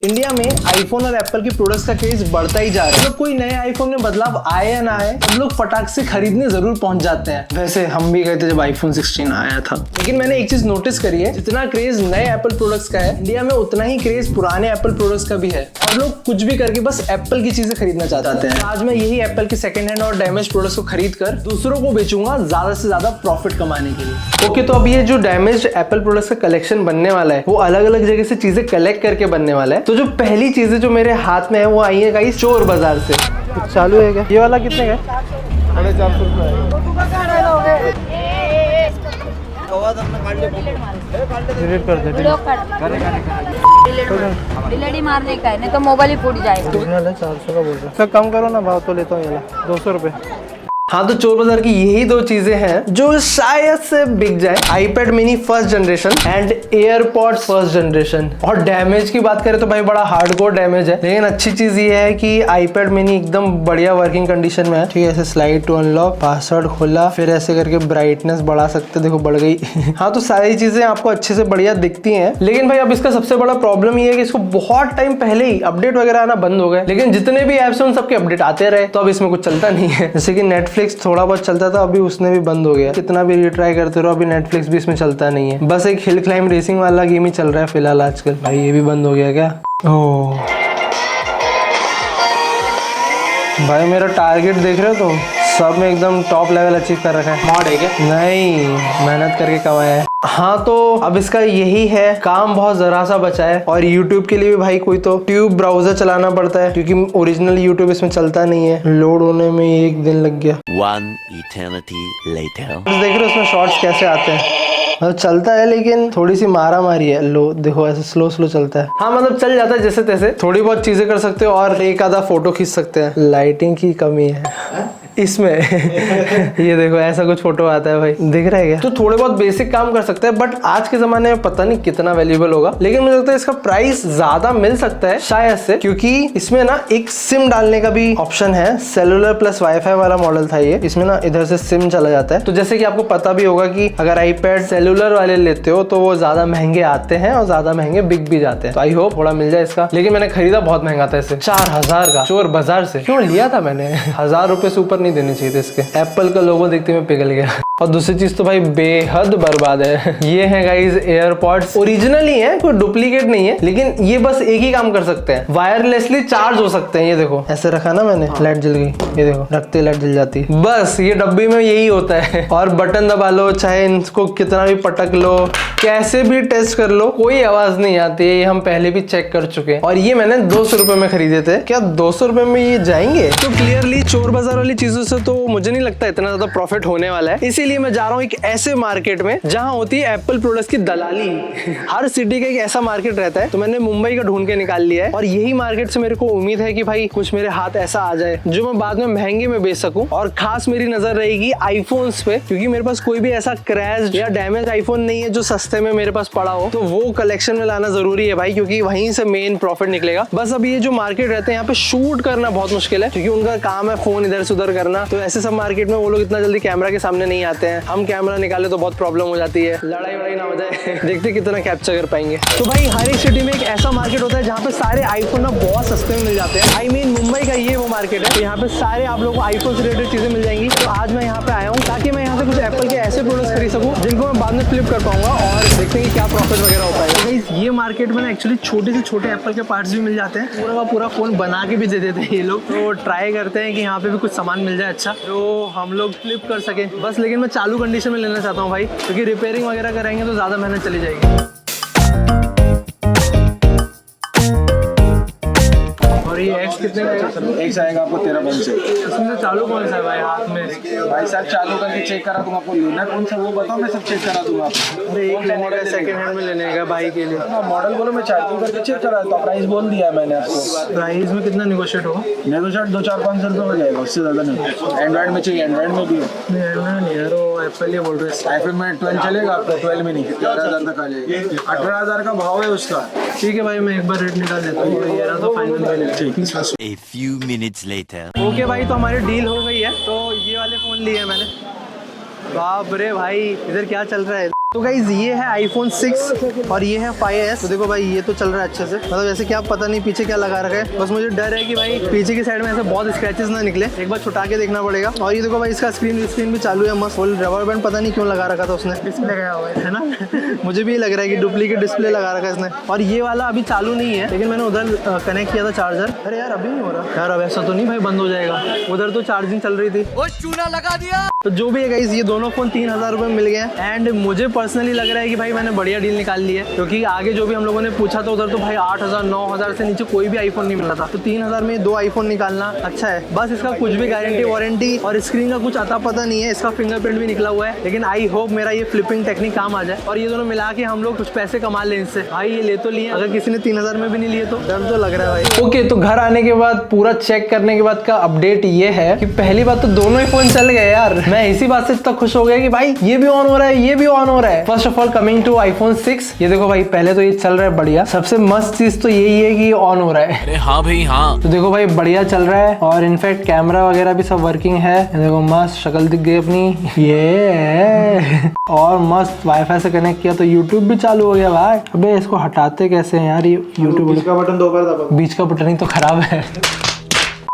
India में iPhone और Apple की प्रोडक्ट्स का क्रेज बढ़ता ही जा रहा है। मतलब कोई नए आईफोन में बदलाव आए या ना आए, सब लोग फटाक से खरीदने जरूर पहुंच जाते हैं। वैसे हम भी गए थे जब आईफोन 16 आया था। लेकिन मैंने एक चीज नोटिस करी है, जितना क्रेज नए एप्पल प्रोडक्ट्स का है, इंडिया में उतना ही क्रेज पुराने एप्पल प्रोडक्ट्स का भी है। और लोग कुछ भी करके बस एप्पल की चीजें खरीदना चाहते हैं। आज मैं यही एप्पल के सेकंड हैंड और डैमेज प्रोडक्ट्स को खरीद कर दूसरों को बेचूंगा ज्यादा से ज्यादा प्रॉफिट कमाने के लिए। ओके, तो अब ये जो डैमेज एप्पल प्रोडक्ट्स का कलेक्शन बनने वाला है, वो अलग अलग जगह से चीजें कलेक्ट करके बनने वाला है। तो जो पहली चीजें जो मेरे हाथ में है वो आई है गाइस चोर बाजार से। चालू है क्या? ये वाला कितने का है? 450 रुपये। डिलीट कर दे। डिलीट मारने का है, नहीं तो मोबाइल ही फूट जाएगा। 400 का बोल रहा है। कम करो ना भाव, तो लेता हूँ ये 200 रुपये। हाँ, तो चोर बाजार की यही दो चीजें हैं जो शायद से बिक जाए। IPad mini first generation and AirPods first generation. और डैमेज की बात करें तो भाई बड़ा हार्डकोर डैमेज है, लेकिन अच्छी चीज ये है कि आईपैड मिनी एकदम बढ़िया वर्किंग कंडीशन में है। ठीक है, ऐसे स्लाइड टू अनलॉक, पासवर्ड खोला, फिर ऐसे करके ब्राइटनेस बढ़ा सकते, देखो बढ़ गई। हाँ, तो सारी चीजें आपको अच्छे से बढ़िया दिखती है। लेकिन भाई अब इसका सबसे बड़ा प्रॉब्लम ये है कि इसको बहुत टाइम पहले ही अपडेट वगैरह आना बंद हो गए। लेकिन जितने भी एप्स हैं उन सबके अपडेट आते रहे, तो अब इसमें कुछ चलता नहीं है। जैसे कि नेटफ्लिक्स थोड़ा बहुत चलता था, अभी उसने भी बंद हो गया। कितना भी रिट्राई करते रहो, अभी नेटफ्लिक्स भी इसमें चलता नहीं है। बस एक हिल क्लाइंब रेसिंग वाला गेम ही चल रहा है फिलहाल आजकल। भाई ये भी बंद हो गया क्या? ओह भाई, मेरा टारगेट देख रहे हो तुम? सब में एकदम टॉप लेवल अचीव कर रखा है। मॉड है क्या? नहीं, मेहनत करके कमाया है। हाँ, तो अब इसका यही है, काम बहुत जरा सा बचा है। और YouTube के लिए भी भाई कोई तो ट्यूब ब्राउजर चलाना पड़ता है, क्योंकि ओरिजिनल YouTube इसमें चलता नहीं है। लोड होने में 1 दिन लग गया। One eternity later. देख रहे हो उसमें शॉर्ट्स कैसे आते हैं? मतलब चलता है लेकिन थोड़ी सी मारा मारी है। लो देखो, ऐसे स्लो स्लो चलता है। हाँ, मतलब चल जाता है जैसे तैसे। थोड़ी बहुत चीजें कर सकते हो और एक आधा फोटो खींच सकते हैं। लाइटिंग की कमी है इसमें। ये देखो ऐसा कुछ फोटो आता है भाई, दिख रहा है क्या? तो थोड़े बहुत बेसिक काम कर सकते हैं, बट आज के जमाने में पता नहीं कितना वैल्यूएबल होगा। लेकिन मुझे लगता है इसका प्राइस ज्यादा मिल सकता है शायद से, क्योंकि इसमें ना एक सिम डालने का भी ऑप्शन है। सेलुलर प्लस वाईफाई वाला मॉडल था ये। इसमें ना इधर से सिम चला जाता है। तो जैसे कि आपको पता भी होगा कि अगर आईपैड सेलुलर वाले लेते हो तो वो ज्यादा महंगे आते हैं और ज्यादा महंगे बिक भी जाते हैं। तो आई होप थोड़ा मिल जाए इसका। लेकिन मैंने खरीदा बहुत महंगा था इसे, 4000 का चोर बाजार से। क्यों लिया था मैंने? 1000 रुपए से ऊपर नहीं देने चाहिए थे इसके। एप्पल का लोगो देखते मैं पिघल गया। और दूसरी चीज तो भाई बेहद बर्बाद है। ये है गाइस एयरपॉड्स, ओरिजिनल ही है, कोई डुप्लीकेट नहीं है। लेकिन ये बस एक ही काम कर सकते हैं, वायरलेसली चार्ज हो सकते हैं। ये देखो ऐसे रखा ना मैंने, लाइट जल गई। ये देखो रखते लाइट जल जाती है। बस ये डब्बी में यही होता है। और बटन दबा लो, चाहे इनको कितना भी पटक लो, कैसे भी टेस्ट कर लो, कोई आवाज नहीं आती है। ये हम पहले भी चेक कर चुके हैं। और ये मैंने 200 रुपए में खरीदे थे। क्या 200 रुपए में ये जाएंगे? तो क्लियरली चोर बाजार वाली चीजों से तो मुझे नहीं लगता इतना ज्यादा प्रॉफिट होने वाला है। इसीलिए मैं जा रहा हूँ एक ऐसे मार्केट में जहां होती है एप्पल प्रोडक्ट्स की दलाली। हर सिटी का एक ऐसा मार्केट रहता है, तो मैंने मुंबई का ढूंढ के निकाल लिया है। और यही मार्केट से मेरे को उम्मीद है कि भाई कुछ मेरे हाथ ऐसा आ जाए जो मैं बाद में महंगे में बेच सकूं। और खास मेरी नजर रहेगी आईफोन्स पे, क्योंकि मेरे पास कोई भी ऐसा क्रैश्ड या डैमेज आईफोन नहीं है जो सस्ते में मेरे पास पड़ा हो। तो वो कलेक्शन में लाना जरूरी है भाई, क्योंकि वहीं से मेन प्रॉफिट निकलेगा। बस अब ये जो मार्केट रहते हैं यहाँ पे शूट करना बहुत मुश्किल है, क्योंकि उनका काम है फोन इधर से उधर करना। तो ऐसे सब मार्केट में वो लोग इतना जल्दी कैमरा के सामने नहीं आते हैं। हम कैमरा निकाले तो बहुत प्रॉब्लम हो जाती है, लड़ाई वड़ाई ना हो जाए। देखते कितना कैप्चर कर पाएंगे। तो भाई हर एक सिटी में एक ऐसा मार्केट होता है जहाँ पे सारे आईफोन ना बहुत सस्ते में मिल जाते हैं। आई मीन मुंबई का ये वो मार्केट है। तो यहाँ पे सारे आप लोगों को आईफोन से रिलेटेड चीजें मिल जाएंगी। तो आज मैं यहाँ पे आया हूँ ताकि मैं यहाँ से कुछ एप्पल के ऐसे प्रोडक्ट्स खरीद सकूँ जिनको मैं बाद में फ्लिप कर पाऊंगा और देखते हैं क्या प्रॉफिट वगैरह हो पाएगा। ये मार्केट में ना एक्चुअली छोटे से छोटे एप्पल के पार्ट्स भी मिल जाते हैं। पूरा का पूरा फोन बना के भी दे देते हैं ये लोग। तो ट्राई करते हैं कि यहाँ पे भी कुछ सामान मिल जाए अच्छा, जो हम लोग फ्लिप कर सके बस। लेकिन मैं चालू कंडीशन में लेना चाहता हूँ भाई, क्योंकि रिपेयरिंग वगैरह कराएंगे तो ज्यादा मेहनत चली जाएगी। और ये एक्स कितने का है? एक्स आएगा आपको 13 से। इसमें से चालू कौन सा है भाई हाथ में? भाई साहब चालू करके चेक करा दूंगा, आपको लेना कौन सा वो बताओ, मैं सब चेक करा दूंगा आपको। अरे एक लेने का, सेकंड हैंड में लेने का भाई के लिए। मॉडल बोलो, मैं चालू करके चेक करा तो प्राइस बोल दिया है मैंने आपको। प्राइस में कितना निगोशिएट होगा? नेगोशिएट 2-4-500 रुपये हो जाएगा, उससे ज़्यादा नहीं। एंड्रॉइड में चाहिए, एंड्रॉइड में भी है। नहीं यार, वो एप्पल ये बोल रहे हैं। आईफोन में 12 चलेगा आपको, 12 में नहीं, 11,000 तक आ जाएगा। 18,000 का भाव है उसका। ठीक है भाई, मैं एक बार रेट निकाल देता हूँ। ये रहा तो फाइनल में ले। ठीक। A few minutes later. Okay भाई, तो हमारी डील हो गई है। तो ये वाले फोन लिए मैंने। बाप रे भाई, इधर क्या चल रहा है? तो गाइज ये है iPhone 6 और ये है 5S। तो देखो भाई ये तो चल रहा है अच्छे से, मतलब ऐसे क्या पता नहीं पीछे क्या लगा रखा है, बस मुझे डर है कि भाई पीछे की साइड में ऐसे बहुत स्क्रैचेस ना निकले, एक बार छुटा के देखना पड़ेगा। और ये देखो भाई इसका स्क्रीन भी चालू है मस्त, फुल रबर बैंड पता नहीं क्यों लगा रखा था उसने, डिस्प्ले लगाया हुआ है ना मुझे भी लग रहा है कि डुप्लीकेट डिस्प्ले लगा रखा है इसने। और ये वाला अभी चालू नहीं है, लेकिन मैंने उधर कनेक्ट किया था चार्जर। अरे यार अभी नहीं हो रहा यार, अब ऐसा तो नहीं भाई बंद हो जाएगा, उधर तो चार्जिंग चल रही थी, वो चूना लगा दिया। तो जो भी है गाइस ये दोनों फोन 3000 रुपये मिल गए एंड मुझे पर्सनली लग रहा है कि भाई मैंने बढ़िया डील निकाल ली है, क्योंकि आगे जो भी हम लोगों ने पूछा था उधर तो भाई 8000 9000 से नीचे कोई भी आईफोन नहीं मिला था। तो 3000 में 2 आईफोन निकालना अच्छा है। बस इसका कुछ भी गारंटी वारंटी और स्क्रीन का कुछ अता पता नहीं है, इसका फिंगरप्रिंट भी निकला हुआ है, लेकिन आई होप मेरा ये फ्लिपिंग टेक्निक काम आ जाए और ये दोनों मिला के हम लोग कुछ पैसे कमा लें इससे। भाई ये ले तो लिए, अगर किसी ने 3000 में भी नहीं लिए तो डर तो लग रहा है भाई। ओके तो घर आने के बाद पूरा चेक करने के बाद का अपडेट ये है कि पहली बात तो दोनों ही फोन चल गए यार। मैं इसी बात से इतना खुश हो गया कि भाई ये भी ऑन हो रहा है ये भी ऑन हो रहा है। First of all coming to iPhone 6, ये देखो भाई पहले तो ये चल रहा है बढ़िया, सबसे मस्त चीज तो यही है कि ये ऑन हो रहा है। अरे हाँ भाई हाँ। तो देखो भाई बढ़िया चल रहा है और इनफैक्ट कैमरा वगैरह भी सब वर्किंग है। देखो मस्त शक्ल दिख गई अपनी ये और मस्त वाईफाई से कनेक्ट किया तो यूट्यूब भी चालू हो गया भाई। अबे इसको हटाते कैसे हैं यार, ये यूट्यूब बीच का बटन दो बार दबाओ। बीच का बटन ही तो खराब है।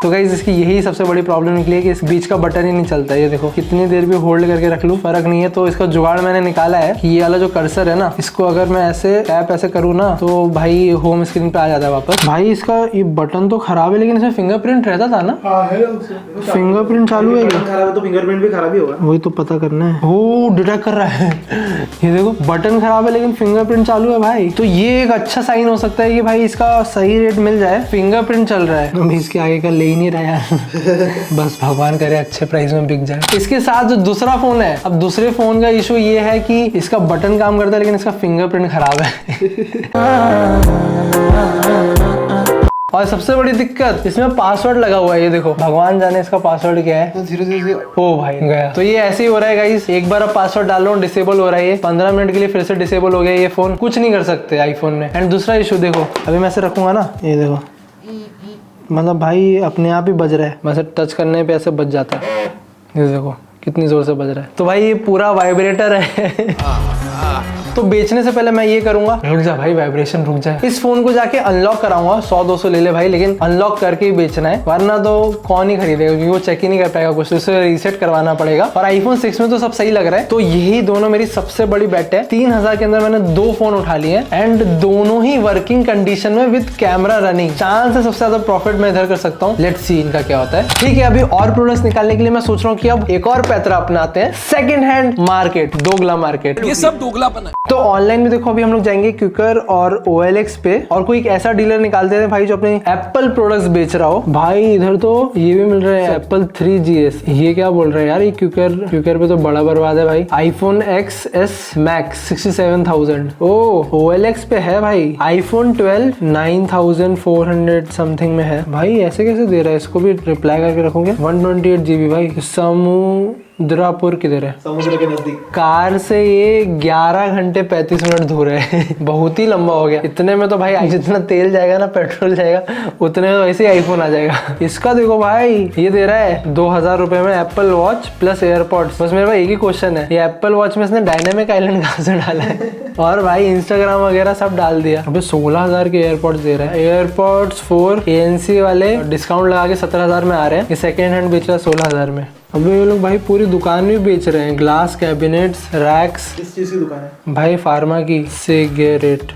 तो गाइस इसकी यही सबसे बड़ी प्रॉब्लम निकली है कि इस बीच का बटन ही नहीं चलता है। ये देखो कितनी देर भी होल्ड करके रख लूं फर्क नहीं है। तो इसका जुगाड़ मैंने निकाला है कि ये वाला जो कर्सर है ना, इसको अगर मैं ऐसे टैप ऐसे करूँ ना तो भाई होम स्क्रीन पे आ जाता है वापस। भाई इसका ये बटन तो खराब है लेकिन इसमें फिंगरप्रिंट रहता था ना। फिंगरप्रिंट चालू है, खराब है तो फिंगरप्रिंट भी खराब ही होगा, वही तो पता करना है। वो डिटेक्ट कर रहा है ये देखो बटन खराब है लेकिन फिंगरप्रिंट चालू है भाई। तो ये एक अच्छा साइन हो सकता है कि भाई इसका सही रेट मिल जाए, फिंगरप्रिंट चल रहा है। अभी इसके आगे का ले ही नहीं रहा है बस भगवान करे अच्छे प्राइस में बिक जाए। इसके साथ जो दूसरा फोन है, अब दूसरे फोन का इशू ये है कि इसका बटन काम करता है लेकिन इसका फिंगरप्रिंट खराब है और सबसे बड़ी दिक्कत इसमें पासवर्ड लगा हुआ है। ये देखो भगवान जाने इसका पासवर्ड क्या है। धीरे ओ भाई गया। तो ये ऐसे ही हो रहा है गाइस, एक बार अब पासवर्ड डाल लो डिसेबल हो रहा है। ये 15 मिनट के लिए फिर से डिसेबल हो गया ये फोन, कुछ नहीं कर सकते आईफोन में। एंड दूसरा इशू देखो, अभी मैं ऐसे रखूंगा ना, ये देखो मतलब भाई अपने आप ही बज रहा है, वैसे टच करने पे ऐसे बज जाता है। ये देखो कितनी जोर से बज रहा है। तो भाई ये पूरा वाइब्रेटर है तो बेचने से पहले मैं ये करूंगा, रुक जा भाई वाइब्रेशन रुक जाए, इस फोन को जाके अनलॉक कराऊंगा। 100-200 ले ले भाई, लेकिन अनलॉक करके ही बेचना है, वरना तो कौन ही खरीदेगा क्योंकि वो चेक ही नहीं कर पाएगा कुछ, तो इसे रीसेट करवाना पड़ेगा। और iPhone 6 में तो सब सही लग रहा है। तो यही दोनों मेरी सबसे बड़ी बेट है। 3000 के अंदर मैंने 2 फोन उठा लिए एंड दोनों ही वर्किंग कंडीशन में विद कैमरा रनिंग। चांस है सबसे ज्यादा प्रॉफिट मैं इधर कर सकता हूँ। लेट्स सी इनका क्या होता है। ठीक है अभी और प्रोडक्ट्स निकालने के लिए मैं सोच रहा हूँ कि अब एक और पैतरा अपनाते हैं, सेकेंड हैंड मार्केट, दोगला मार्केट। ये सब दोगलापन है। तो ऑनलाइन में देखो अभी हम लोग जाएंगे क्विकर और OLX पे और कोई एक ऐसा डीलर निकालते हैं भाई जो अपने एप्पल प्रोडक्ट्स बेच रहा हो। भाई इधर तो ये भी मिल रहा है एप्पल 3GS। ये क्या बोल रहे हैं यार, ये क्विकर पे तो बड़ा बर्बाद है भाई। iPhone XS Max 67,000। ओ OLX पे है भाई। iPhone 12 9400 समथिंग में है। भाई ऐसे कैसे दे रहा है, इसको भी रिप्लाई करके रखोगे। 128 GB भाई। समुद्रापुर किधर है, समुद्र के नजदीक। कार से ये 11 घंटे 35 मिनट दूर है बहुत ही लंबा हो गया। इतने में तो भाई जितना तेल जाएगा ना, पेट्रोल जाएगा, उतने में वैसे ही आईफोन आ जाएगा। इसका देखो भाई ये दे रहा है 2000 रुपए में एप्पल वॉच प्लस एयरपॉड्स। बस मेरे पास एक ही क्वेश्चन है, ये एप्पल वॉच में इसने डायनामिक आइलैंड कहाँ से डाला है और भाई इंस्टाग्राम वगैरह सब डाल दिया। अबे 16000 के एयरपॉड्स दे रहा है। एयरपॉड्स 4 ANC वाले डिस्काउंट लगा के 17000 में आ रहे हैं। ये सेकेंड हैंड बेच रहा है 16000 में। अबे ये लोग भाई पूरी दुकान भी बेच रहे हैं, ग्लास कैबिनेट्स, रैक्स। किस चीज की दुकान है भाई फार्मा की। सिगरेट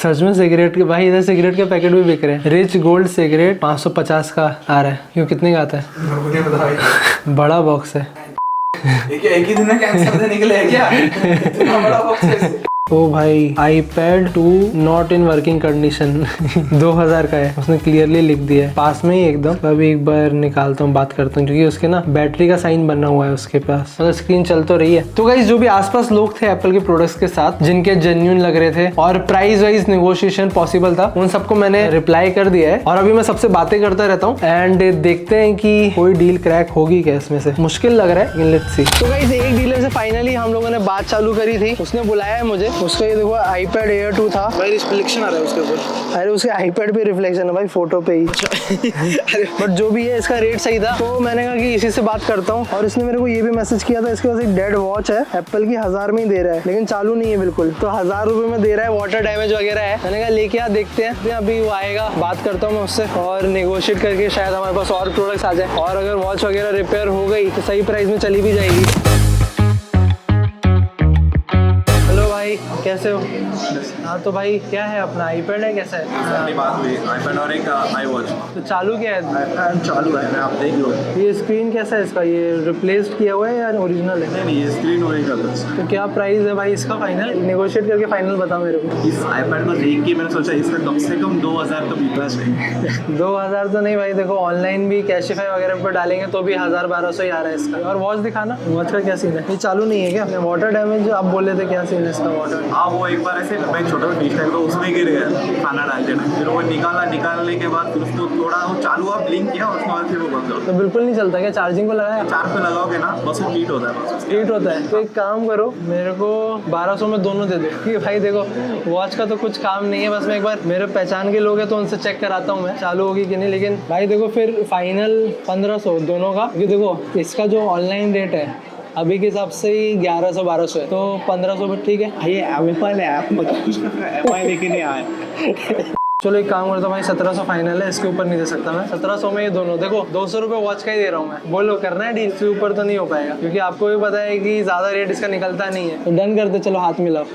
सच में सिगरेट के भाई, इधर सिगरेट के पैकेट भी बिक रहे हैं। रिच गोल्ड सिगरेट 550 का आ रहा है। क्यों कितने का आता है? बड़ा बॉक्स है। एक ही दिन में कैंसर देने के लिए है क्या? इतना बड़ा बॉक्स है। ओ भाई iPad 2 not in working condition 2000 का है, उसने क्लियरली लिख दिया है पास में ही एकदम। अभी एक बार निकालता हूँ, बात करता हूँ, क्योंकि उसके ना बैटरी का साइन बना हुआ है उसके पास, मतलब स्क्रीन चल तो रही है। तो गाइस जो भी आसपास लोग थे एप्पल के प्रोडक्ट्स के साथ जिनके जेन्युइन लग रहे थे और प्राइस वाइज नेगोशिएशन पॉसिबल था, उन सबको मैंने रिप्लाई कर दिया है और अभी मैं सबसे बातें करता रहता हूँ एंड देखते हैं कि कोई डील क्रैक होगी क्या इसमें से। मुश्किल लग रहा है, लेट्स सी। तो गाइस एक डीलर भाई से फाइनली हम लोगों ने बात चालू करी थी, उसने बुलाया है मुझे। उसका ये देखो iPad Air 2 था भाई, रिफ्लेक्शन आ रहा है उसके ऊपर। अरे उसके iPad पे रिफ्लेक्शन है भाई, फोटो पे ही। बट जो भी है इसका रेट सही था, तो मैंने कहा कि इसी से बात करता हूँ। और इसने मेरे को ये भी मैसेज किया था, इसके पास एक डेड वॉच है एप्पल की, 1000 में ही दे रहा है, लेकिन चालू नहीं है बिल्कुल, तो 1000 रुपए में दे रहा है, वाटर डैमेज वगैरह है। मैंने कहा लेके आ, देखते हैं। अभी वो आएगा, बात करता हूँ मैं उससे और नेगोशिएट करके शायद हमारे पास और प्रोडक्ट्स आ जाए। और अगर वॉच वगैरह रिपेयर हो गई तो सही प्राइस में चली भी जाएगी। हेलो भाई, कैसे हो? हाँ तो भाई क्या है, अपना iPad है, कैसा है? अपनी बात हुई iPad और एक iWatch। तो चालू क्या है? iPad चालू है, आप देख लो। ये स्क्रीन कैसा है इसका, ये रिप्लेस्ड किया हुआ है या ओरिजिनल है? नहीं, ये स्क्रीन ओरिजिनल है। तो क्या प्राइस है भाई इसका फाइनल? नेगोशिएट करके फाइनल बता मेरे को। इस iPad को देख के मैंने सोचा इसका कम से कम 2000 तो बिकना चाहिए। 2000 तो नहीं भाई, देखो ऑनलाइन भी कैशिफाई वगैरह पर डालेंगे तो भी 1000-1200 ही आ रहा है इसका। और वॉच दिखाना, वॉच का क्या सीन है? ये चालू नहीं है क्या? वाटर डैमेज आप बोले थे, क्या सीन है इसका वाटर? हाँ, वो एक बार ऐसे भाई छोटा डिश टाइप का उसमें गिर गया खाना डालते ना, फिर वो निकालने के बाद फिर उसको थोड़ा वो चालू हुआ, ब्लिंक किया, उसके बाद फिर वो बंद हो। तो बिल्कुल नहीं चलता क्या? चार्जिंग को लगाया? चार्ज पे लगाओगे ना बस वो हीट होता है, बस हीट होता है। तो एक काम करो, मेरे को 1200 में दोनों दे दो, क्योंकि भाई देखो वॉच का तो कुछ काम नहीं है, बस मैं एक बार मेरे पहचान के लोग हैं तो उनसे चेक कराता हूँ मैं चालू होगी कि नहीं। लेकिन भाई देखो फिर फाइनल 1500 दोनों का, क्योंकि देखो इसका जो ऑनलाइन रेट है अभी के हिसाब से ही 1100-1200 है, तो 1500 में ठीक है। ये एप्पल है, आप मतलब लेके नहीं आए। चलो एक काम करता हूँ भाई, 1700 फाइनल है, इसके ऊपर नहीं दे सकता मैं। 1700 में ये दोनों, देखो 200 रुपये वॉच का ही दे रहा हूँ मैं। बोलो करना है डील? इसके ऊपर तो नहीं हो पाएगा, क्योंकि आपको भी पता है कि ज्यादा रेट इसका निकलता नहीं है। तो डन करते, चलो हाथ मिलाओ।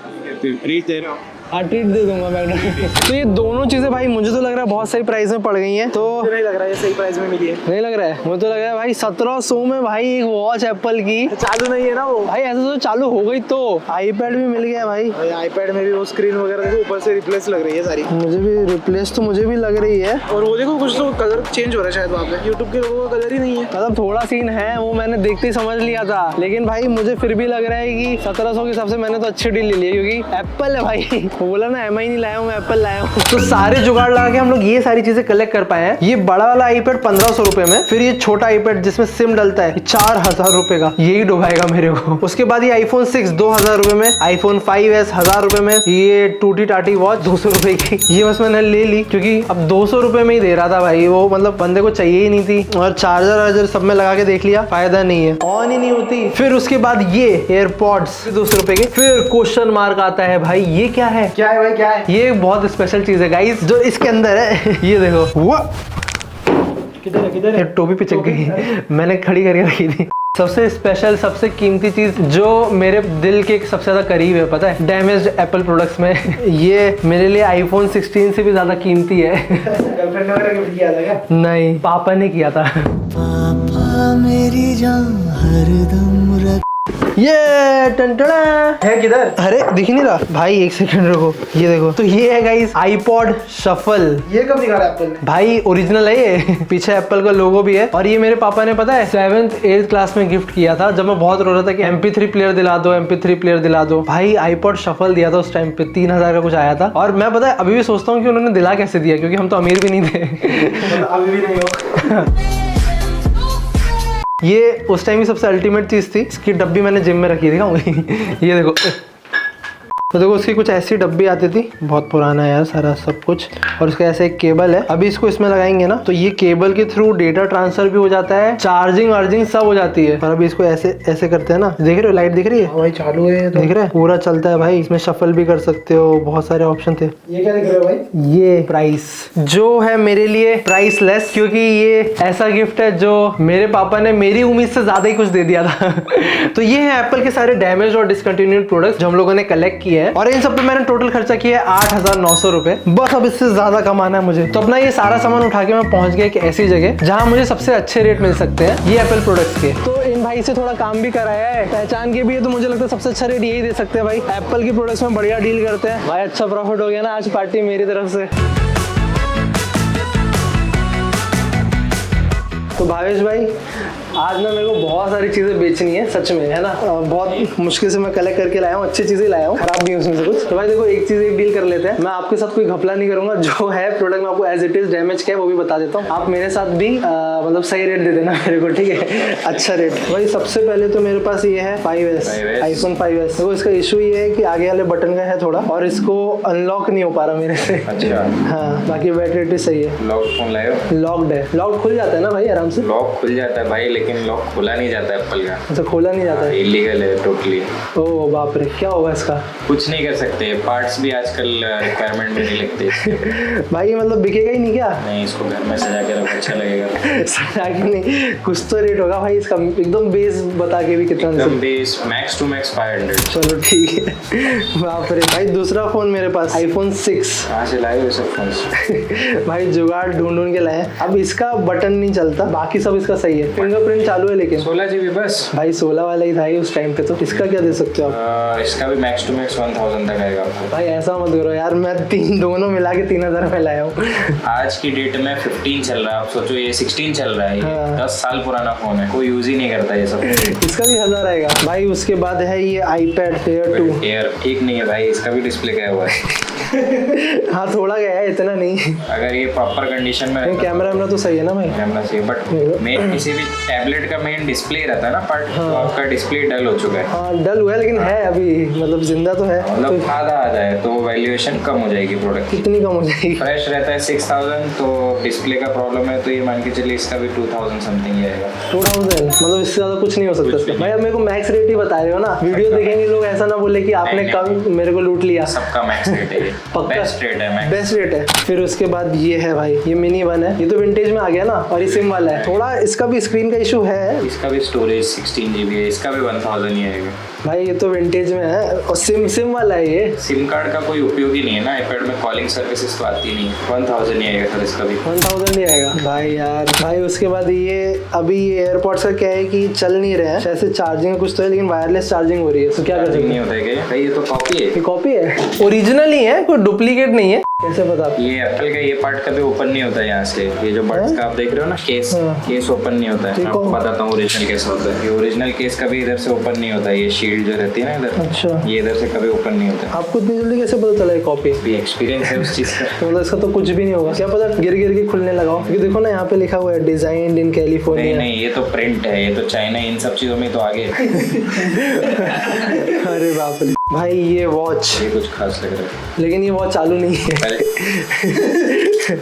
रीच दे रहे हो? हाँ ट्रीट दे दूंगा मैं। तो ये दोनों चीजें भाई मुझे तो लग रहा है बहुत सही प्राइस में पड़ गई हैं। तो नहीं लग रहा है ये सही प्राइस में मिली है। नहीं लग रहा है? मुझे तो लग रहा है भाई 1700 में भाई एक वॉच एप्पल की चालू नहीं है ना वो भाई, ऐसे तो चालू हो गई। तो iPad भी मिल गया भाई। iPad में भी वो स्क्रीन वगैरह देखो ऊपर से रिप्लेस लग रही है सारी। मुझे भी रिप्लेस तो मुझे भी लग रही है। और वो देखो कुछ तो कलर चेंज हो रहा है शायद वहाँ पे, यूट्यूब के लोगों का कलर ही नहीं है। मतलब थोड़ा सीन है, वो मैंने देखते ही समझ लिया था, लेकिन भाई मुझे फिर भी लग रहा है कि 1700 के हिसाब से मैंने तो अच्छी डील ले ली है, क्योंकि एप्पल है भाई। वो बोला ना MI नहीं लाया हूँ मैं, एप्पल लाया हूँ। तो सारे जुगाड़ लगा के हम लोग ये सारी चीजें कलेक्ट कर पाए हैं। ये बड़ा वाला iPad 1500 रुपए में, फिर ये छोटा iPad जिसमें सिम डलता है 4000 रुपए का, यही डुबाएगा मेरे को। उसके बाद ये iPhone 6 2000 रुपए में, iPhone 5s 1000 रुपए में, ये टूटी टाटी वॉच 200 रुपए की। ये बस मैंने ले ली क्योंकि अब 200 रुपए में ही दे रहा था भाई, वो मतलब बंदे को चाहिए ही नहीं थी। और चार्जर सब में लगा के देख लिया, फायदा नहीं है, ऑन ही नहीं होती। फिर उसके बाद ये एयरपॉड्स 200 रुपए के। फिर क्वेश्चन मार्क आता है भाई, ये क्या है? क्या है भाई, क्या है? ये बहुत स्पेशल चीज है गाइस जो इसके अंदर है। ये देखो, वो किधर ये टोपी पे चिपक गई, मैंने खड़ी करके रखी थी। सबसे स्पेशल, सबसे कीमती चीज जो मेरे दिल के सबसे ज्यादा करीब है, पता है? डैमेज्ड एप्पल प्रोडक्ट्स में ये मेरे लिए iPhone 16 से भी ज्यादा कीमती है। गर्लफ्रेंड वगैरह गिफ्ट किया था क्या? नहीं, पापा ने किया था। पापा मेरी जान हरदम रख। ये टंटड़ा है किधर? अरे दिख नहीं रहा भाई, एक सेकंड रुको। ये देखो, तो ये है गाइस iPod Shuffle। ये कब निकाला एप्पल ने? भाई ओरिजिनल है ये। पीछे एप्पल का लोगो भी है। और ये मेरे पापा ने, पता है, 7th 8th क्लास में गिफ्ट किया था, जब मैं बहुत रो रहा था कि MP3 प्लेयर दिला दो, MP3 प्लेयर दिला दो। भाई iPod Shuffle दिया था उस टाइम पे, 3000 का कुछ आया था। और मैं, पता है, अभी भी सोचता हूँ कि उन्होंने दिला कैसे दिया, क्योंकि हम तो अमीर भी नहीं थे। अभी भी नहीं हो। ये उस टाइम की सबसे अल्टीमेट चीज थी। इसकी डब्बी मैंने जिम में रखी थी। ये देखो, तो देखो उसकी कुछ ऐसी डब्बी आती थी, बहुत पुराना है यार सारा सब कुछ। और उसका ऐसे एक केबल है, अभी इसको इसमें लगाएंगे ना तो ये केबल के थ्रू डेटा ट्रांसफर भी हो जाता है, चार्जिंग वार्जिंग सब हो जाती है। और अभी इसको ऐसे ऐसे करते हैं ना, देख रहे हो लाइट दिख रही है भाई चालू है तो। दिख रहा है, पूरा चलता है भाई। इसमें शफल भी कर सकते हो, बहुत सारे ऑप्शन थे। ये क्या दिख रहा है भाई? ये प्राइस जो है मेरे लिए प्राइसलेस, क्योंकि ये ऐसा गिफ्ट है जो मेरे पापा ने मेरी उम्मीद से ज्यादा ही कुछ दे दिया था। तो ये है एप्पल के सारे डैमेज और डिसकंटिन्यूड प्रोडक्ट्स जो हम लोगों ने कलेक्ट किए हैं। और इन सब पे मैंने टोटल खर्चा किया है 8900 रुपए। बस अब इससे ज्यादा कमाना है मुझे। तो अपना ये सारा सामान उठा के मैं पहुंच गया एक ऐसी जगह जहां मुझे सबसे अच्छे रेट मिल सकते हैं ये एप्पल प्रोडक्ट्स के। तो इन भाई से थोड़ा काम भी कराया है, पहचान के भी है, तो मुझे लगता है सबसे अच्छा रेट यही दे सकते हैं भाई। एप्पल की प्रोडक्ट्स में बढ़िया डील करते हैं भाई। अच्छा प्रॉफिट हो गया ना आज, पार्टी मेरी तरफ से। तो भावेश भाई आज ना मेरे को बहुत सारी चीजें बेचनी है सच में, है ना। बहुत मुश्किल से मैं कलेक्ट करके लाया हूँ, अच्छी चीजें लाया हूँ, खराब नहीं उसमें से कुछ। तो भाई देखो एक चीज एक डील कर लेते हैं, मैं आपके साथ कोई घपला नहीं करूंगा, जो है प्रोडक्ट मैं आपको एज इट इज डैमेज क्या है वो भी बता देता हूँ। आप मेरे साथ भी मतलब सही रेट दे देना मेरे को, ठीक है, अच्छा रेट। भाई सबसे पहले तो मेरे पास ये है 5S, iPhone 5S। देखो इसका इशू ये है कि आगे वाले बटन का है थोड़ा, और इसको अनलॉक नहीं हो पा रहा मेरे से। अच्छा हाँ, बाकी बैटरी सही है। लॉक फोन लाए हो? लॉक्ड है, लॉक खुल जाता है ना भाई आराम से? लॉक खुल जाता है भाई, लेकिन लॉक खोला नहीं जाता एप्पल का। अच्छा, खोला नहीं जाता है? इलीगल है टोटली। ओ बाप रे, क्या होगा इसका? कुछ नहीं कर सकते, पार्ट्स भी आजकल रिक्वायरमेंट में नहीं लगते इसके। भाई मतलब बिकेगा ही नहीं क्या? नहीं, इसको घर में सजा के रखो, अच्छा लगेगा। सजा के नहीं, कुछ तो रेट होगा भाई इसका, एकदम बेस बता के भी कितना? एकदम बेस, मैक्स टू मैक्स 500। चलो ठीक है। बाप रे भाई, दूसरा फोन मेरे पास iPhone 6। कहाँ से लाए हो सब फोन? भाई जुगाड़ ढूंढ के लाए। अब इसका बटन नहीं चलता, बाकी सब इसका सही है, फिंगरप्रिंट चालू है लेकिन 16 GB बस। भाई 16 वाला ही था ही उस टाइम पे, तो इसका क्या दे सकते हो आप? इसका भी मैक्स टू मैक्स 1000 तक आएगा आपको। भाई ऐसा मत करो यार, मैं दोनों मिला के 3000 में लाया हूँ। आज की डेट में 15 चल रहा है, आप सोचो ये 16 चल रहा है, ये 10 साल पुराना फोन है, कोई यूज ही नहीं करता ये सब। इसका भी 1000 आएगा भाई। उसके बाद है ये iPad Air 2। एयर ठीक नहीं है भाई, इसका भी डिस्प्ले गया हुआ है। हाँ थोड़ा गया है, इतना नहीं। अगर ये प्रॉपर कंडीशन में रहता कैमरा वैमरा तो सही है ना भाई? कैमरा चाहिए, बट मेन किसी भी टैबलेट का मेन डिस्प्ले रहता है ना पार्ट, तो आपका डिस्प्ले डल हो चुका है। हाँ डल हुआ है, लेकिन है अभी, मतलब जिंदा तो है। मतलब तो आधा आ जाए तो वैल्यूएशन कम हो जाएगी प्रोडक्ट की। कितनी कम हो जाएगी? फ्रेश रहता है 6000, तो डिस्प्ले का प्रॉब्लम है, तो ये मान के चलिए इसका भी 2000 समथिंग ही आएगा। 2000 मतलब इससे ज्यादा कुछ नहीं हो सकता भाई। अब मेरे को मैक्स रेट ही बता रहे हो ना, वीडियो देखेंगे लोग, ऐसा ना बोले कि आपने नहीं, कम मेरे को लूट लिया। सबका मैक्स रेट है ये, पक्का? बेस्ट रेट है मैक्स। बेस्ट रेट है। फिर उसके बाद ये है भाई, ये मिनी 1 है, ये तो विंटेज में आ गया ना, और ये सिम वाला है। थोड़ा इसका भी स्क्रीन का इशू है। इसका भी स्टोरेज 16 GB है, इसका भी 1000 ही आएगा भाई। ये तो विंटेज में है, और सिम वाला है ये। सिम कार्ड का कोई उपयोग ही नहीं है ना आईपैड में, कॉलिंग सर्विसेज तो आती नहीं है। 1000 ही आएगा सर इसका भी। 1000 ही आएगा भाई यार। भाई उसके बाद ये अभी ये एयरपॉड्स का क्या है कि चल नहीं रहे हैं, शायद चार्जिंग कुछ तो है, लेकिन वायरलेस चार्जिंग हो रही है, तो क्या कर सकते नहीं होता है क्या? ये तो कॉपी है। ये कॉपी है, ओरिजिनल ही है, कोई डुप्लीकेट नहीं है। कैसे पता? ये एप्पल का ये पार्ट कभी ओपन नहीं होता है यहाँ से। ये जो बड्स का आप देख रहे हो ना केस, केस ओपन नहीं होता है। मैं आपको बताता हूँ ओरिजिनल कैसे होता है। ये ओरिजिनल केस कभी इधर से ओपन नहीं होता है, ये शील्ड जो रहती है ना इधर, अच्छा, ये इधर से कभी ओपन नहीं होता है। आपको इतनी जल्दी कैसे पता चला ये कॉपी? भी एक्सपीरियंस है उस चीज का। मतलब इसका तो कुछ भी नहीं होगा, क्या पता गिर के खुलने लगा हो, क्योंकि देखो ना यहाँ पे लिखा हुआ है डिजाइन्ड इन कैलिफोर्निया। नहीं, ये तो प्रिंट है, ये तो चाइना, इन सब चीजों में तो आगे। अरे बाप रे भाई, ये वॉच, ये कुछ खास लग रहा है, लेकिन ये वॉच चालू नहीं है।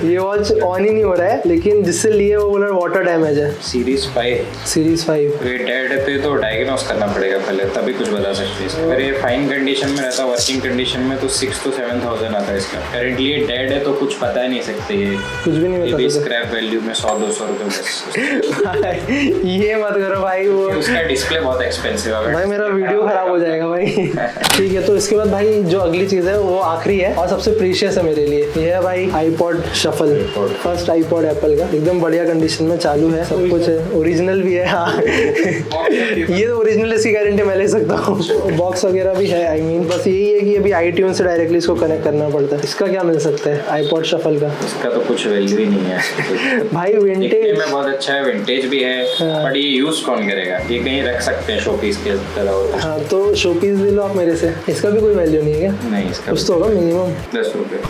ये वॉच ऑन ही नहीं हो रहा है, लेकिन जिससे लिए वो बोला वाटर डैमेज है। सीरीज 5 ये डेड है तो डायग्नोस करना पड़ेगा पहले, तभी कुछ बता सकते हैं। अगर ये फाइन कंडीशन में रहता, वर्किंग कंडीशन में, तो 6 to 7000 आता है इसका। करेंटली ये डेड है तो कुछ पता ही नहीं सकते, ये कुछ भी नहीं भी बता स्क्रैप वैल्यू में 100-200 रुपए बस। ये मत करो भाई, वो उसका डिस्प्ले बहुत एक्सपेंसिव है भाई, मेरा वीडियो खराब हो जाएगा भाई। ठीक है, तो इसके बाद भाई जो अगली चीज है वो आखिरी है और सबसे प्रीशियस है मेरे लिए, ये है भाई iPod Shuffle। First iPod Apple का, एकदम बढ़िया कंडीशन में चालू है, सब कुछ है, ओरिजिनल भी है। हाँ ये तो ओरिजिनल, इसकी गारंटी मैं ले सकता हूँ। बॉक्स वगैरह भी है, आई मीन बस यही है कि अभी iTunes से डायरेक्टली इसको कनेक्ट करना पड़ता है। इसका क्या मिल सकता है iPod Shuffle का? इसका तो कुछ वैल्यू ही नहीं है भाई विंटेज में बहुत अच्छा है, विंटेज भी है, बट ये यूज कौन करेगा? ये कहीं रख सकते हैं शोपीस के तरह होता है। हाँ तो शोपीस ले लो आप मेरे से। इसका भी कोई वैल्यू नहीं है क्या? नहीं, इसका कुछ तो होगा मिनिमम 10 रुपए।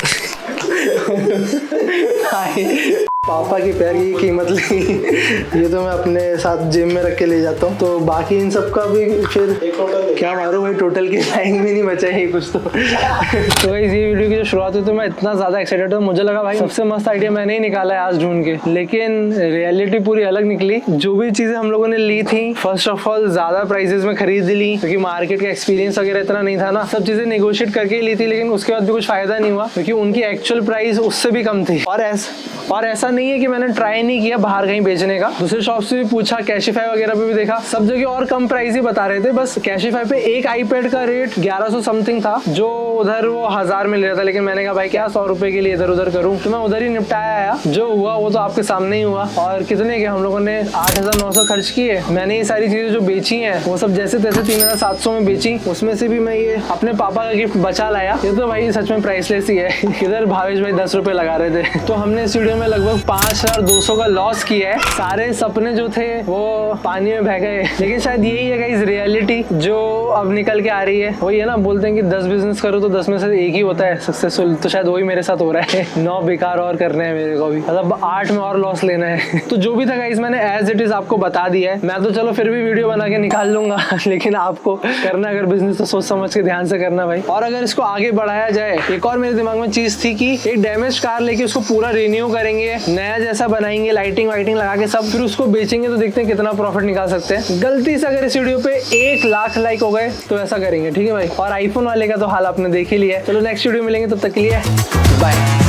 पापा के पैर की कीमत ली। ये तो मैं अपने साथ जिम में रख के ले जाता हूँ। तो बाकी इन सब का भी फिर क्या मारो भाई, टोटल की लाइन में नहीं बचा है कुछ तो। तो भाई ये वीडियो की जो शुरुआत हुई तो मैं इतना ज्यादा एक्साइटेड था, मुझे लगा भाई सबसे मस्त आइडिया मैंने ही निकाला है आज ढूंढ के, लेकिन रियलिटी पूरी अलग निकली। जो भी चीजें हम लोगों ने ली थी, फर्स्ट ऑफ ऑल ज्यादा प्राइसेस में खरीद ली, क्योंकि मार्केट का एक्सपीरियंस वगैरह इतना नहीं था ना, सब चीजें नेगोशिएट करके ली थी, लेकिन उसके बाद भी कुछ फायदा नहीं हुआ, क्योंकि उनकी एक्चुअल प्राइस उससे भी कम थी। और ऐसा नहीं है कि मैंने ट्राई नहीं किया बाहर कहीं बेचने का, दूसरे शॉप से भी पूछा, कैशिफाई वगैरह पे भी देखा, सब जगह और कम प्राइस ही बता रहे थे। बस कैशिफाई पे एक iPad का रेट 1100 समथिंग था, जो उधर वो 1000 में ले रहा था, लेकिन मैंने कहा भाई क्या 100 रुपए के लिए इधर उधर करूं, तो मैं उधर ही निपटाया आया। जो हुआ वो तो आपके सामने ही हुआ। और कितने के हम लोगों ने 8900 खर्च किए। मैंने ये सारी चीजें जो बेची हैं वो सब जैसे तैसे 3700 में बेची। उसमें से भी मैं ये अपने पापा का गिफ्ट बचा लाया। ये तो भाई सच में प्राइसलेस ही है। इधर भावेश भाई 10 रुपए लगा रहे थे। तो हमने इस वीडियो में लगभग 5200 का लॉस किया है। सारे सपने जो थे वो पानी में बह गए, लेकिन शायद यही है गाइस रियलिटी जो अब निकल के आ रही है। वही है ना, बोलते हैं कि 10 बिजनेस करो तो 10 में से एक ही होता है सक्सेसफुल, तो शायद वही मेरे साथ हो रहा है। 9 बेकार और करने हैं मेरे को भी, मतलब 8 में और लॉस लेना है। तो जो भी था गाइस मैंने एज इट इज आपको बता दिया है। मैं तो चलो फिर भी वीडियो बना के निकाल लूंगा लेकिन आपको करना अगर बिजनेस तो सोच समझ के ध्यान से करना भाई। और अगर इसको आगे बढ़ाया जाए, एक और मेरे दिमाग में चीज थी कि एक डैमेज कार लेके उसको पूरा रिन्यू करेंगे, नया जैसा बनाएंगे, लाइटिंग वाइटिंग लगा के सब, फिर उसको बेचेंगे तो देखते हैं कितना प्रॉफिट निकाल सकते हैं। गलती से अगर इस वीडियो पे 1 लाख लाइक हो गए तो ऐसा करेंगे, ठीक है भाई। और आईफोन वाले का तो हाल आपने देख ही लिया है। चलो नेक्स्ट वीडियो मिलेंगे, तब तक के लिए बाय।